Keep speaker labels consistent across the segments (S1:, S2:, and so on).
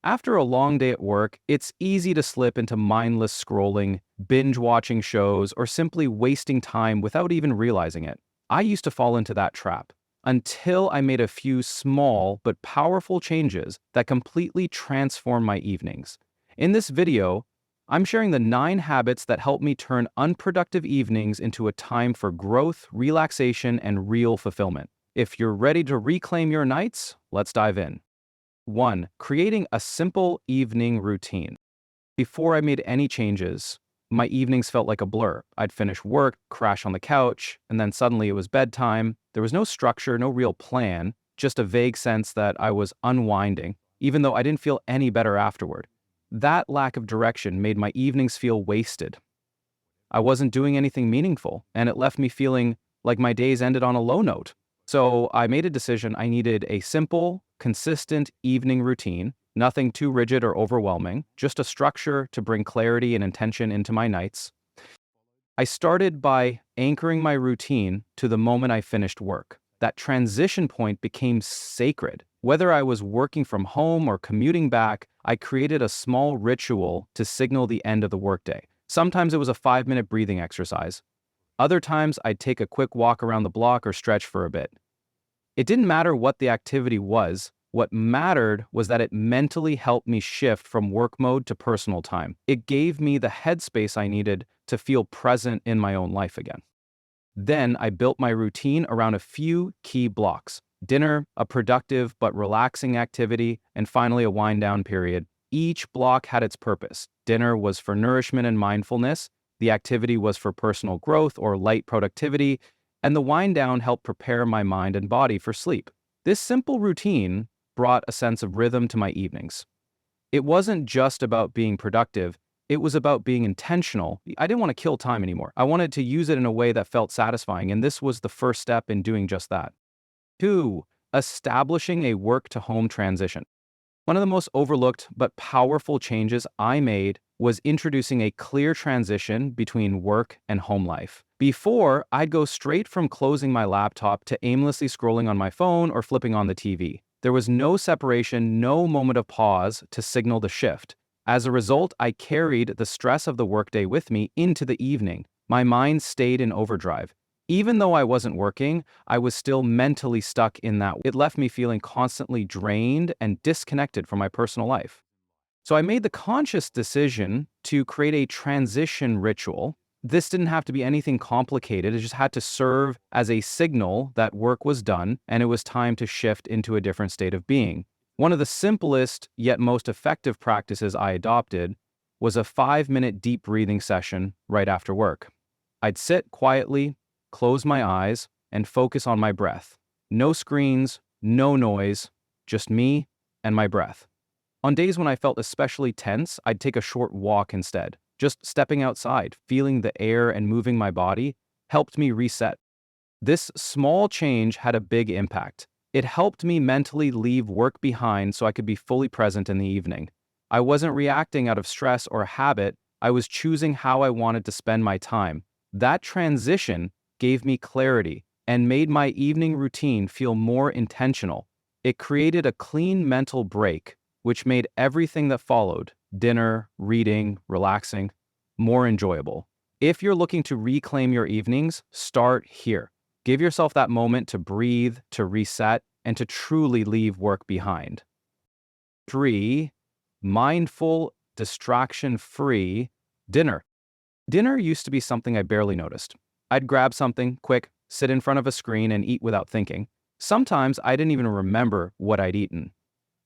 S1: After a long day at work, it's easy to slip into mindless scrolling, binge-watching shows, or simply wasting time without even realizing it. I used to fall into that trap until I made a few small but powerful changes that completely transformed my evenings. In this video, I'm sharing the 9 habits that help me turn unproductive evenings into a time for growth, relaxation, and real fulfillment. If you're ready to reclaim your nights, let's dive in. 1. Creating a simple evening routine. Before I made any changes, my evenings felt like a blur. I'd finish work, crash on the couch, and then suddenly it was bedtime. There was no structure, no real plan, just a vague sense that I was unwinding, even though I didn't feel any better afterward. That lack of direction made my evenings feel wasted. I wasn't doing anything meaningful, and it left me feeling like my days ended on a low note. So I made a decision. I needed a simple, consistent evening routine, nothing too rigid or overwhelming, just a structure to bring clarity and intention into my nights. I started by anchoring my routine to the moment I finished work. That transition point became sacred. Whether I was working from home or commuting back, I created a small ritual to signal the end of the workday. Sometimes it was a 5-minute breathing exercise. Other times I'd take a quick walk around the block or stretch for a bit. It didn't matter what the activity was. What mattered was that it mentally helped me shift from work mode to personal time. It gave me the headspace I needed to feel present in my own life again. Then I built my routine around a few key blocks: dinner, a productive but relaxing activity, and finally a wind down period. Each block had its purpose. Dinner was for nourishment and mindfulness. The activity was for personal growth or light productivity, and the wind down helped prepare my mind and body for sleep. This simple routine brought a sense of rhythm to my evenings. It wasn't just about being productive, it was about being intentional. I didn't want to kill time anymore. I wanted to use it in a way that felt satisfying, and this was the first step in doing just that. 2. Establishing a work-to-home transition. One of the most overlooked but powerful changes I made was introducing a clear transition between work and home life. Before, I'd go straight from closing my laptop to aimlessly scrolling on my phone or flipping on the TV. There was no separation, no moment of pause to signal the shift. As a result, I carried the stress of the workday with me into the evening. My mind stayed in overdrive. Even though I wasn't working, I was still mentally stuck in that. It left me feeling constantly drained and disconnected from my personal life. So I made the conscious decision to create a transition ritual. This didn't have to be anything complicated. It just had to serve as a signal that work was done and it was time to shift into a different state of being. One of the simplest yet most effective practices I adopted was a 5-minute deep breathing session right after work. I'd sit quietly, close my eyes, and focus on my breath. No screens, no noise, just me and my breath. On days when I felt especially tense, I'd take a short walk instead. Just stepping outside, feeling the air and moving my body helped me reset. This small change had a big impact. It helped me mentally leave work behind so I could be fully present in the evening. I wasn't reacting out of stress or habit, I was choosing how I wanted to spend my time. That transition gave me clarity and made my evening routine feel more intentional. It created a clean mental break, which made everything that followed, dinner, reading, relaxing, more enjoyable. If you're looking to reclaim your evenings, start here. Give yourself that moment to breathe, to reset, and to truly leave work behind. 3. Mindful, distraction-free dinner. Dinner used to be something I barely noticed. I'd grab something quick, sit in front of a screen, and eat without thinking. Sometimes I didn't even remember what I'd eaten.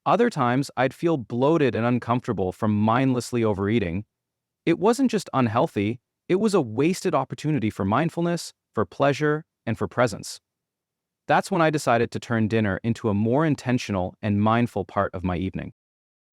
S1: Other times, I'd feel bloated and uncomfortable from mindlessly overeating. It wasn't just unhealthy, it was a wasted opportunity for mindfulness, for pleasure, and for presence. That's when I decided to turn dinner into a more intentional and mindful part of my evening.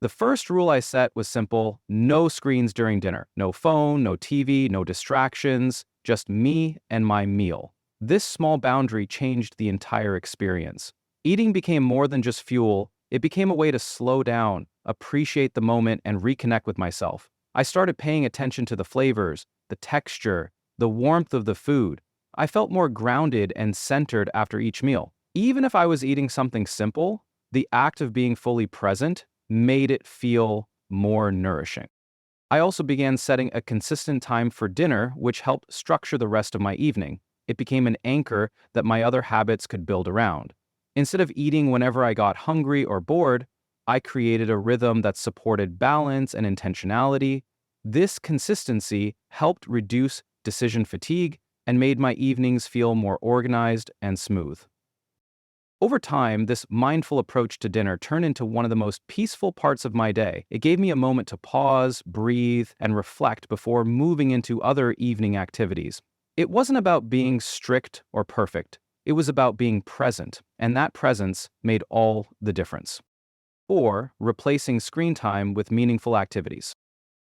S1: The first rule I set was simple: no screens during dinner. No phone, no TV, no distractions, just me and my meal. This small boundary changed the entire experience. Eating became more than just fuel, it became a way to slow down, appreciate the moment, and reconnect with myself. I started paying attention to the flavors, the texture, the warmth of the food. I felt more grounded and centered after each meal. Even if I was eating something simple, the act of being fully present made it feel more nourishing. I also began setting a consistent time for dinner, which helped structure the rest of my evening. It became an anchor that my other habits could build around. Instead of eating whenever I got hungry or bored, I created a rhythm that supported balance and intentionality. This consistency helped reduce decision fatigue and made my evenings feel more organized and smooth. Over time, this mindful approach to dinner turned into one of the most peaceful parts of my day. It gave me a moment to pause, breathe, and reflect before moving into other evening activities. It wasn't about being strict or perfect. It was about being present, and that presence made all the difference. Or replacing screen time with meaningful activities.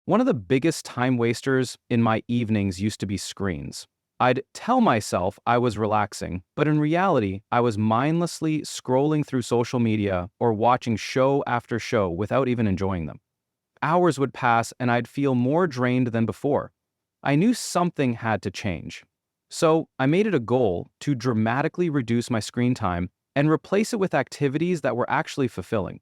S1: One of the biggest time wasters in my evenings used to be screens. I'd tell myself I was relaxing, but in reality, I was mindlessly scrolling through social media or watching show after show without even enjoying them. Hours would pass and I'd feel more drained than before. I knew something had to change. So I made it a goal to dramatically reduce my screen time and replace it with activities that were actually fulfilling.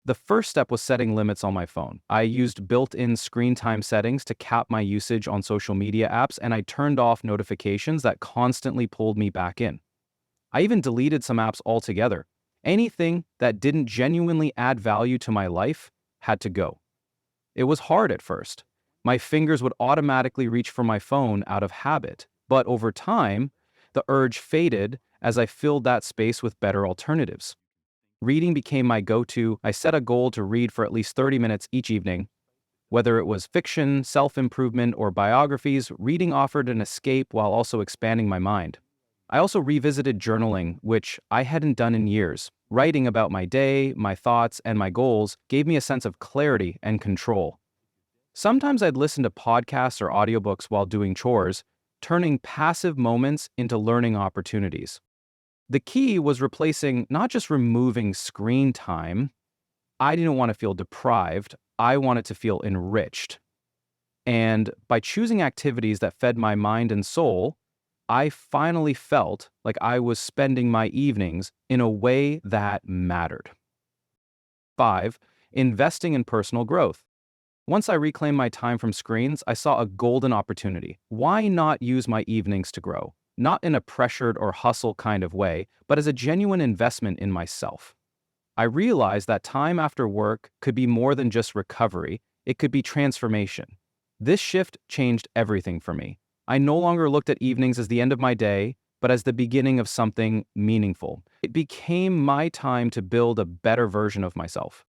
S1: The first step was setting limits on my phone. I used built-in screen time settings to cap my usage on social media apps, and I turned off notifications that constantly pulled me back in. I even deleted some apps altogether. Anything that didn't genuinely add value to my life had to go. It was hard at first. My fingers would automatically reach for my phone out of habit, but over time, the urge faded as I filled that space with better alternatives. Reading became my go-to. I set a goal to read for at least 30 minutes each evening. Whether it was fiction, self-improvement, or biographies, reading offered an escape while also expanding my mind. I also revisited journaling, which I hadn't done in years. Writing about my day, my thoughts, and my goals gave me a sense of clarity and control. Sometimes I'd listen to podcasts or audiobooks while doing chores, turning passive moments into learning opportunities. The key was replacing, not just removing screen time. I didn't want to feel deprived. I wanted to feel enriched. And by choosing activities that fed my mind and soul, I finally felt like I was spending my evenings in a way that mattered. 5. Investing in personal growth. Once I reclaimed my time from screens, I saw a golden opportunity. Why not use my evenings to grow? Not in a pressured or hustle kind of way, but as a genuine investment in myself. I realized that time after work could be more than just recovery, it could be transformation. This shift changed everything for me. I no longer looked at evenings as the end of my day, but as the beginning of something meaningful. It became my time to build a better version of myself.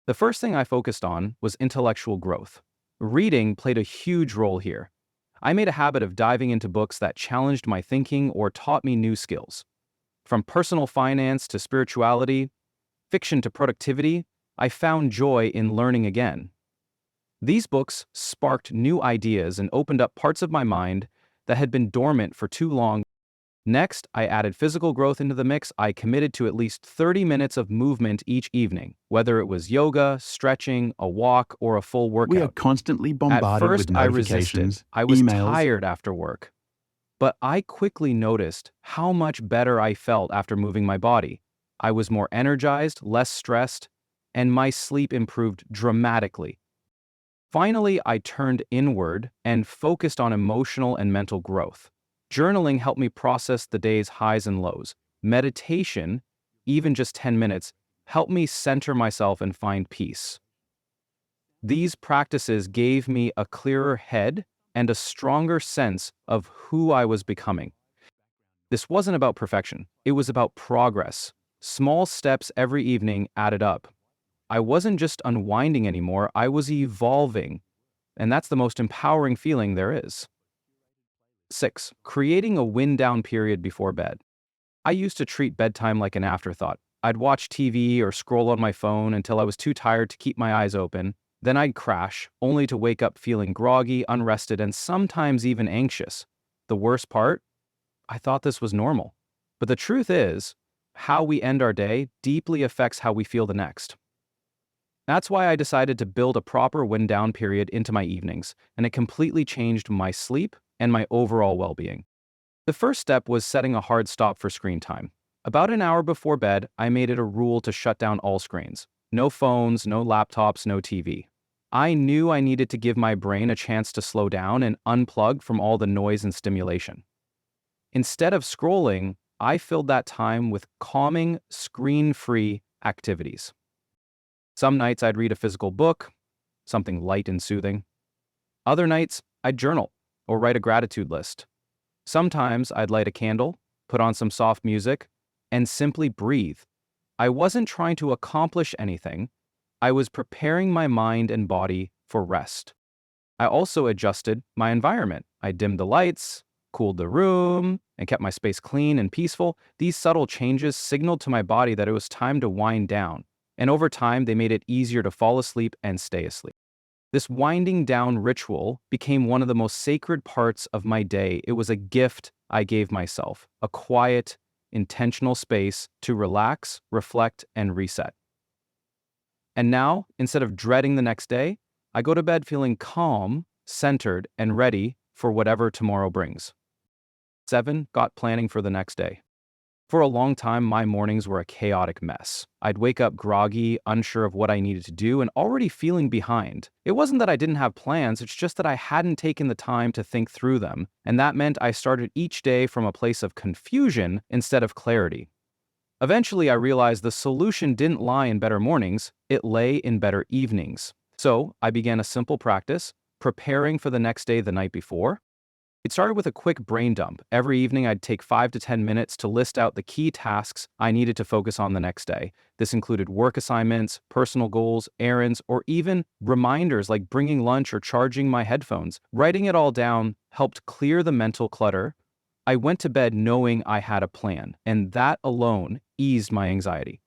S1: The first thing I focused on was intellectual growth. Reading played a huge role here. I made a habit of diving into books that challenged my thinking or taught me new skills. From personal finance to spirituality, fiction to productivity, I found joy in learning again. These books sparked new ideas and opened up parts of my mind that had been dormant for too long. Next, I added physical growth into the mix. I committed to at least 30 minutes of movement each evening, whether it was yoga, stretching, a walk, or a full
S2: We are
S1: workout.
S2: constantly
S1: At
S2: bombarded
S1: first,
S2: with
S1: I resisted.
S2: notifications,
S1: I was
S2: emails.
S1: tired after work. But I quickly noticed how much better I felt after moving my body. I was more energized, less stressed, and my sleep improved dramatically. Finally, I turned inward and focused on emotional and mental growth. Journaling helped me process the day's highs and lows. Meditation, even just 10 minutes, helped me center myself and find peace. These practices gave me a clearer head and a stronger sense of who I was becoming. This wasn't about perfection. It was about progress. Small steps every evening added up. I wasn't just unwinding anymore, I was evolving. And that's the most empowering feeling there is. 6. Creating a wind-down period before bed. I used to treat bedtime like an afterthought. I'd watch TV or scroll on my phone until I was too tired to keep my eyes open. Then I'd crash, only to wake up feeling groggy, unrested, and sometimes even anxious. The worst part? I thought this was normal. But the truth is, how we end our day deeply affects how we feel the next. That's why I decided to build a proper wind-down period into my evenings, and it completely changed my sleep and my overall well-being. The first step was setting a hard stop for screen time. About an hour before bed, I made it a rule to shut down all screens. No phones, no laptops, no TV. I knew I needed to give my brain a chance to slow down and unplug from all the noise and stimulation. Instead of scrolling, I filled that time with calming, screen-free activities. Some nights I'd read a physical book, something light and soothing. Other nights, I'd journal or write a gratitude list. Sometimes I'd light a candle, put on some soft music, and simply breathe. I wasn't trying to accomplish anything. I was preparing my mind and body for rest. I also adjusted my environment. I dimmed the lights, cooled the room, and kept my space clean and peaceful. These subtle changes signaled to my body that it was time to wind down, and over time they made it easier to fall asleep and stay asleep. This winding down ritual became one of the most sacred parts of my day. It was a gift I gave myself, a quiet, intentional space to relax, reflect, and reset. And now, instead of dreading the next day, I go to bed feeling calm, centered, and ready for whatever tomorrow brings. 7. Got planning for the next day. For a long time, my mornings were a chaotic mess. I'd wake up groggy, unsure of what I needed to do, and already feeling behind. It wasn't that I didn't have plans, it's just that I hadn't taken the time to think through them, and that meant I started each day from a place of confusion instead of clarity. Eventually, I realized the solution didn't lie in better mornings, it lay in better evenings. So, I began a simple practice, preparing for the next day the night before. It started with a quick brain dump. Every evening, I'd take 5 to 10 minutes to list out the key tasks I needed to focus on the next day. This included work assignments, personal goals, errands, or even reminders like bringing lunch or charging my headphones. Writing it all down helped clear the mental clutter. I went to bed knowing I had a plan, and that alone eased my anxiety.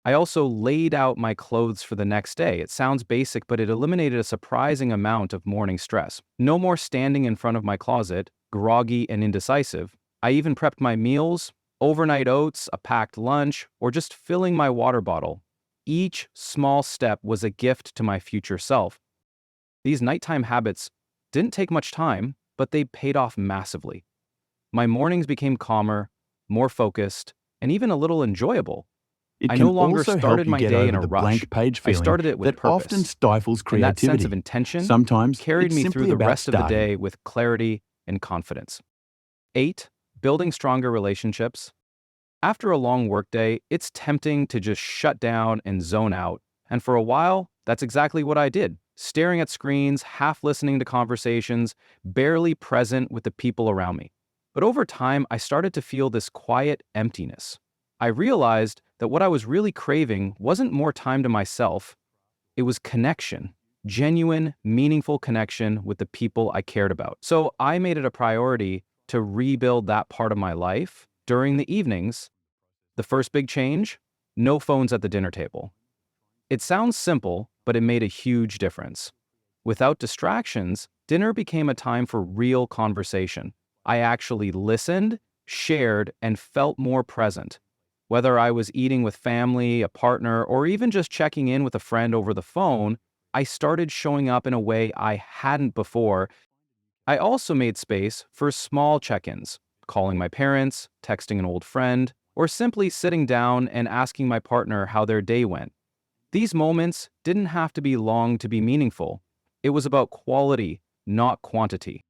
S1: I also laid out my clothes for the next day. It sounds basic, but it eliminated a surprising amount of morning stress. No more standing in front of my closet, groggy and indecisive. I even prepped my meals, overnight oats, a packed lunch, or just filling my water bottle. Each small step was a gift to my future self. These nighttime habits didn't take much time, but they paid off massively. My mornings became calmer, more focused, and even a little enjoyable.
S2: It
S1: I
S2: can
S1: no longer
S2: also help
S1: started
S2: you
S1: my
S2: get
S1: day in
S2: over
S1: a
S2: the
S1: rush.
S2: blank page
S1: I
S2: feeling
S1: started it with
S2: that often
S1: purpose,
S2: stifles
S1: and that sense
S2: creativity.
S1: of intention
S2: Sometimes
S1: carried
S2: it's
S1: me through
S2: simply
S1: the
S2: about
S1: rest of the
S2: starting.
S1: day with clarity and confidence. 8. Building stronger relationships. After a long workday, it's tempting to just shut down and zone out. And for a while, that's exactly what I did. Staring at screens, half listening to conversations, barely present with the people around me. But over time, I started to feel this quiet emptiness. I realized that what I was really craving wasn't more time to myself, it was connection, genuine, meaningful connection with the people I cared about. So I made it a priority to rebuild that part of my life during the evenings. The first big change? No phones at the dinner table. It sounds simple, but it made a huge difference. Without distractions, dinner became a time for real conversation. I actually listened, shared, and felt more present. Whether I was eating with family, a partner, or even just checking in with a friend over the phone, I started showing up in a way I hadn't before. I also made space for small check-ins, calling my parents, texting an old friend, or simply sitting down and asking my partner how their day went. These moments didn't have to be long to be meaningful. It was about quality, not quantity.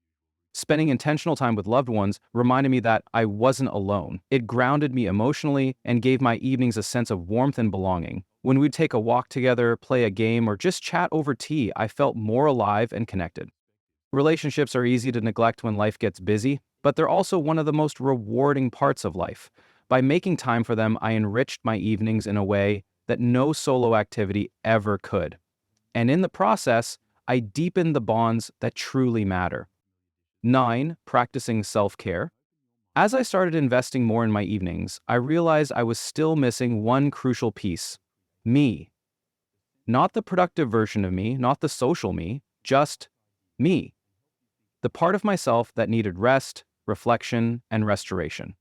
S1: Spending intentional time with loved ones reminded me that I wasn't alone. It grounded me emotionally and gave my evenings a sense of warmth and belonging. When we'd take a walk together, play a game, or just chat over tea, I felt more alive and connected. Relationships are easy to neglect when life gets busy, but they're also one of the most rewarding parts of life. By making time for them, I enriched my evenings in a way that no solo activity ever could. And in the process, I deepened the bonds that truly matter. 9. Practicing self-care. As I started investing more in my evenings, I realized I was still missing one crucial piece: me. Not the productive version of me, not the social me, just me. The part of myself that needed rest, reflection, and restoration.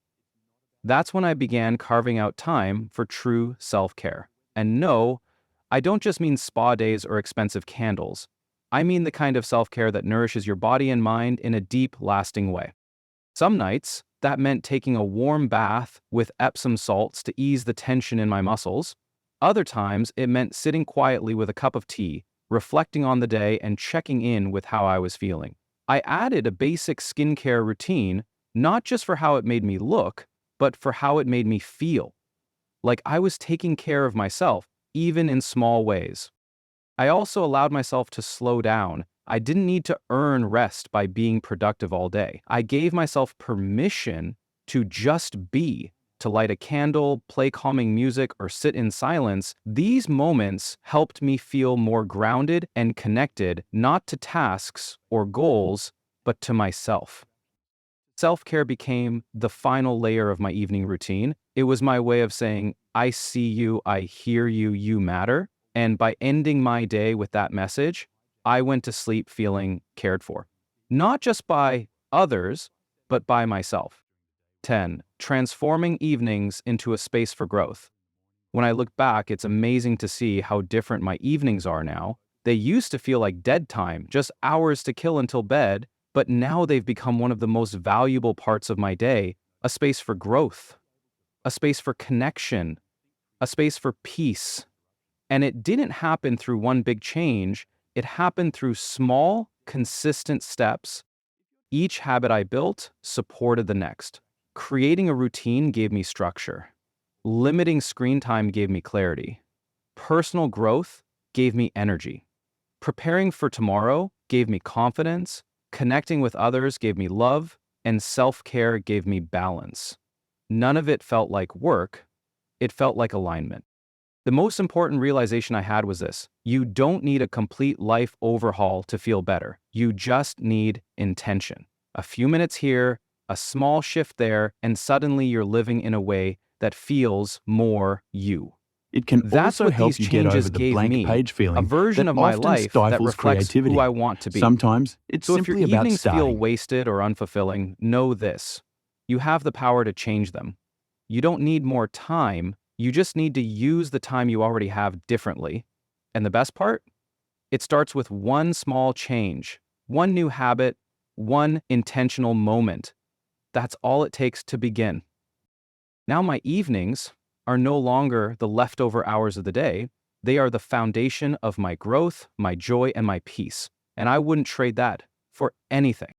S1: That's when I began carving out time for true self-care. And no, I don't just mean spa days or expensive candles. I mean the kind of self-care that nourishes your body and mind in a deep, lasting way. Some nights, that meant taking a warm bath with Epsom salts to ease the tension in my muscles. Other times, it meant sitting quietly with a cup of tea, reflecting on the day and checking in with how I was feeling. I added a basic skincare routine, not just for how it made me look, but for how it made me feel. Like I was taking care of myself, even in small ways. I also allowed myself to slow down. I didn't need to earn rest by being productive all day. I gave myself permission to just be, to light a candle, play calming music, or sit in silence. These moments helped me feel more grounded and connected, not to tasks or goals, but to myself. Self-care became the final layer of my evening routine. It was my way of saying, I see you, I hear you, you matter. And by ending my day with that message, I went to sleep feeling cared for. Not just by others, but by myself. 10. Transforming evenings into a space for growth. When I look back, it's amazing to see how different my evenings are now. They used to feel like dead time, just hours to kill until bed, but now they've become one of the most valuable parts of my day, a space for growth, a space for connection, a space for peace. And it didn't happen through one big change, it happened through small, consistent steps. Each habit I built supported the next. Creating a routine gave me structure. Limiting screen time gave me clarity. Personal growth gave me energy. Preparing for tomorrow gave me confidence. Connecting with others gave me love. And self-care gave me balance. None of it felt like work. It felt like alignment. The most important realization I had was this: you don't need a complete life overhaul to feel better. You just need intention. A few minutes here, a small shift there, and suddenly you're living in a way that feels more you.
S2: It can
S1: That's
S2: also
S1: what these
S2: help you get
S1: changes
S2: over the
S1: gave
S2: blank
S1: me,
S2: page
S1: a
S2: feeling
S1: version
S2: that
S1: of my
S2: often
S1: life that
S2: stifles
S1: reflects who I
S2: creativity.
S1: want to be.
S2: Sometimes it's
S1: So if your
S2: simply about
S1: evenings feel
S2: starting.
S1: wasted or unfulfilling, know this: you have the power to change them. You don't need more time, you just need to use the time you already have differently. And the best part? It starts with one small change, one new habit, one intentional moment. That's all it takes to begin. Now my evenings are no longer the leftover hours of the day. They are the foundation of my growth, my joy, and my peace. And I wouldn't trade that for anything.